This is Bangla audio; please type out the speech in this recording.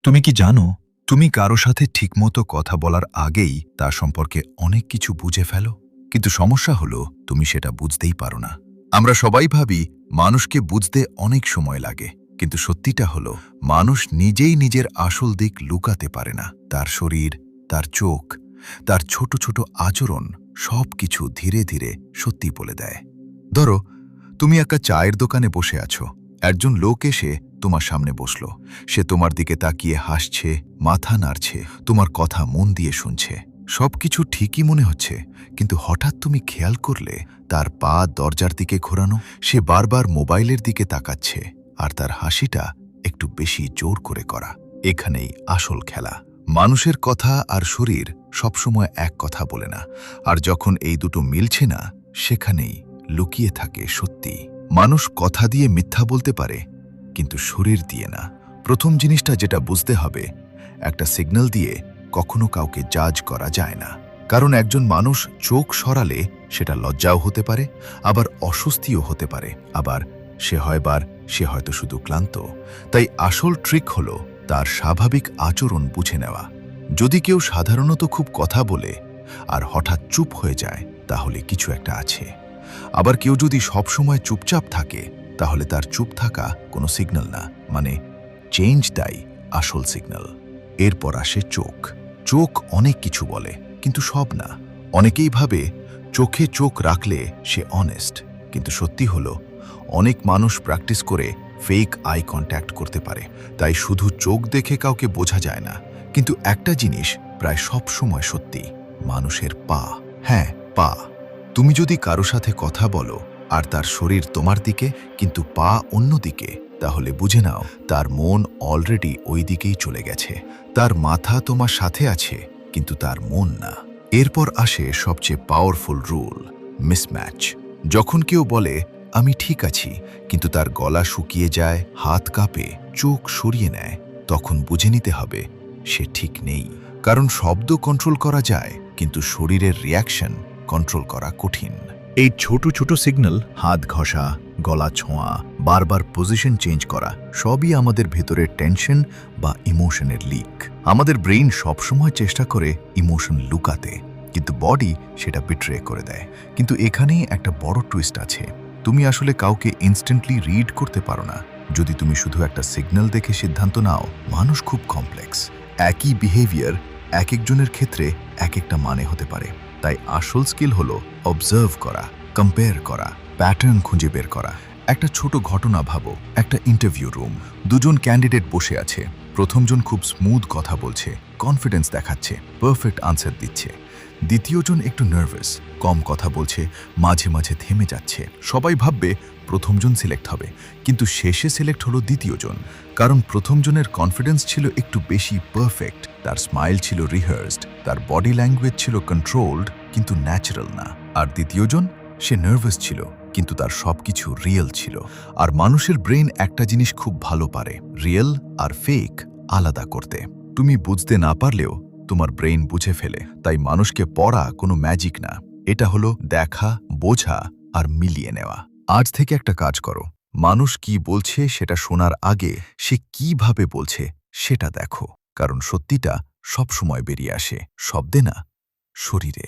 তুমি কি জানো, তুমি কারো সাথে ঠিকমতো কথা বলার আগেই তার সম্পর্কে অনেক কিছু বুঝে ফেলো, কিন্তু সমস্যা হলো তুমি সেটা বুঝতেই পারো না। আমরা সবাই ভাবি মানুষকে বুঝতে অনেক সময় লাগে, কিন্তু সত্যিটা হলো মানুষ নিজেই নিজের আসল দিক লুকাতে পারে না। তার শরীর, তার চোখ, তার ছোট ছোট আচরণ সবকিছু ধীরে ধীরে সত্যি বলে দেয়। ধরো, তুমি একটা চায়ের দোকানে বসে আছো, একজন লোক এসে তোমার সামনে বসলো। সে তোমার দিকে তাকিয়ে হাসছে, মাথা নাড়ছে, তোমার কথা মন দিয়ে শুনছে। সবকিছু ঠিকই মনে হচ্ছে, কিন্তু হঠাৎ তুমি খেয়াল করলে তার পা দরজার দিকে ঘোরানো, সে বারবার মোবাইলের দিকে তাকাচ্ছে, আর তার হাসিটা একটু বেশি জোর করে করা। এখানেই আসল খেলা। মানুষের কথা আর শরীর সবসময় এক কথা বলে না, আর যখন এই দুটো মিলছে না, সেখানেই লুকিয়ে থাকে সত্যি। মানুষ কথা দিয়ে মিথ্যা বলতে পারে, কিন্তু শরীর দিয়ে না। প্রথম জিনিসটা যেটা বুঝতে হবে, একটা সিগন্যাল দিয়ে কখনো কাউকে জাজ করা যায় না। কারণ একজন মানুষ চোখ সরালে সেটা লজ্জাও হতে পারে, আবার অস্বস্তিও হতে পারে, আবার সে হয়তো শুধু ক্লান্ত। তাই আসল ট্রিক হলো তার স্বাভাবিক আচরণ বুঝে নেওয়া। যদি কেউ সাধারণত খুব কথা বলে আর হঠাৎ চুপ হয়ে যায়, তাহলে কিছু একটা আছে। আবার কেউ যদি সবসময় চুপচাপ থাকে, তাহলে তার চুপ থাকা কোনো সিগন্যাল না, মানে চেঞ্জটাই আসল সিগন্যাল। এরপর আসে চোখ। চোখ অনেক কিছু বলে, কিন্তু সব না। অনেকেই ভাবে চোখে চোখ রাখলে সে অনেস্ট, কিন্তু সত্যি হলো অনেক মানুষ প্র্যাকটিস করে ফেক আই কন্ট্যাক্ট করতে পারে। তাই শুধু চোখ দেখে কাউকে বোঝা যায় না। কিন্তু একটা জিনিস প্রায় সব সময় সত্যি, মানুষের পা। হ্যাঁ, পা। তুমি যদি কারো সাথে কথা বলো আর তার শরীর তোমার দিকে কিন্তু পা অন্যদিকে, তাহলে বুঝে নাও তার মন অলরেডি ওই দিকেই চলে গেছে। তার মাথা তোমার সাথে আছে, কিন্তু তার মন না। এরপর আসে সবচেয়ে পাওয়ারফুল রুল, মিসম্যাচ। যখন কেউ বলে আমি ঠিক আছি, কিন্তু তার গলা শুকিয়ে যায়, হাত কাঁপে, চোখ সরিয়ে নেয়, তখন বুঝে নিতে হবে সে ঠিক নেই। কারণ শব্দ কন্ট্রোল করা যায়, কিন্তু শরীরের রিয়াকশন কন্ট্রোল করা কঠিন। এই ছোট ছোট সিগন্যাল, হাত ঘষা, গলা ছোঁয়া, বারবার পজিশন চেঞ্জ করা, সবই আমাদের ভেতরের টেনশন বা ইমোশনের লিক। আমাদের ব্রেইন সবসময় চেষ্টা করে ইমোশন লুকাতে, কিন্তু বডি সেটা বিট্রে করে দেয়। কিন্তু এখানেই একটা বড় টুইস্ট আছে। তুমি আসলে কাউকে ইনস্ট্যান্টলি রিড করতে পারো না। যদি তুমি শুধু একটা সিগন্যাল দেখে সিদ্ধান্ত নাও, মানুষ খুব কমপ্লেক্স। একই বিহেভিয়ার এক একজনের ক্ষেত্রে এক একটা মানে হতে পারে। তাই আসল স্কিল হলো অবজার্ভ করা, কম্পেয়ার করা, প্যাটার্ন খুঁজে বের করা। একটা ছোট ঘটনা ভাবো, একটা ইন্টারভিউ রুম, দুজন ক্যান্ডিডেট বসে আছে। প্রথমজন খুব স্মুথ কথা বলছে, কনফিডেন্স দেখাচ্ছে, পারফেক্ট আনসার দিচ্ছে। দ্বিতীয়জন একটু নার্ভাস, কম কথা বলছে, মাঝে মাঝে থেমে যাচ্ছে। সবাই ভাববে প্রথমজন সিলেক্ট হবে, কিন্তু শেষে সিলেক্ট হলো দ্বিতীয়জন। কারণ প্রথমজনের কনফিডেন্স ছিল একটু বেশি পারফেক্ট, তার স্মাইল ছিল রিহার্সড, তার বডি ল্যাঙ্গুয়েজ ছিল কন্ট্রোলড কিন্তু ন্যাচারাল না। আর দ্বিতীয়জন, সে নার্ভাস ছিল, কিন্তু তার সবকিছু রিয়েল ছিল। আর মানুষের ব্রেন একটা জিনিস খুব ভালো পারে, রিয়েল আর ফেক আলাদা করতে। তুমি বুঝতে না পারলেও তোমার ব্রেইন বুঝে ফেলে। তাই মানুষকে পড়া কোনো ম্যাজিক না, এটা হলো দেখা, বোঝা আর মিলিয়ে নেওয়া। আজ থেকে একটা কাজ করো, মানুষ কি বলছে সেটা শোনার আগে সে কিভাবে বলছে সেটা দেখো। কারণ সত্যিটা সবসময় বেরিয়ে আসে শব্দে না, শরীরে।